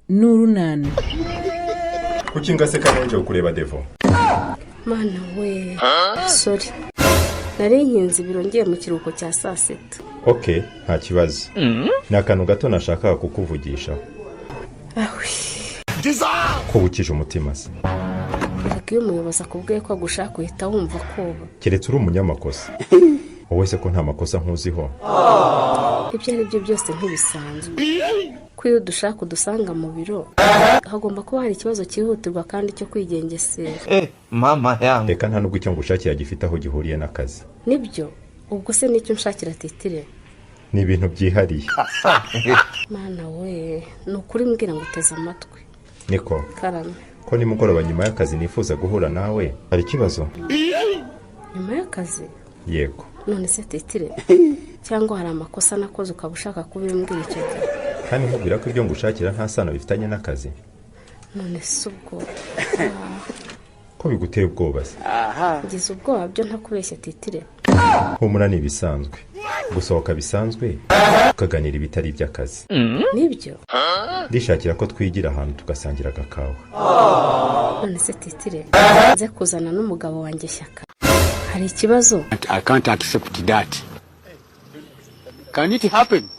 n'urunana. Kuki ngaseka nje kureba Devo? Mana we. Sorry. Nari nkinze birongeye mu kiruhuko cya saa sita. Okay, nta kibazo. Ni akantu gato nashakaga kukuvugisha. Ahwi. Ko bukije umutima se. Iyo umuyobozi akubwiye ko agushaka uhita wumva koba. Keretse uri umunyamakosa. Wowe se ko nta makosa nkuziho? Ibyo ari byo byose ntibisanzwe. Ko iyo dushaka udusanga mu biro hagomba kuba hari ikibazo cyihutirwa kandi cyo kwigengesera. Mama yangu. Reka nta nubwo icyo ngushakira gifite aho gihuriye n'akazi. Nibyo. Ubwo se nicyo nshakira Titire? Ni ibintu byihariye. Mana we, nukuri mbwira ngo uteze amatwi. Niko. Karame. Ko nimugoroba nyuma y'akazi nifuza guhura nawe. Hari ikibazo? Nyuma y'akazi? Yego. None se Titire? Cyangwa hari amakosa nakoze ukaba ushaka kubimbwira icyo gihe? Kandi nkubwira ko ibyo ngushakira nta sano bifitanye n'akazi. None se ubwo ko biguteye ubwoba se? Ngize ubwoba byo ntakubeshya Titire. Humura ni bisanzwe. Gusohoka bisanzwe ukaganira ibitari iby'akazi. Nibyo? Ndishakira ko twigira ahantu tugasangira agakawa. None se Titire, nze kuzana n'umugabo wanjye Shyaka. Hari ikibazo? I can't accept that. Can it happen?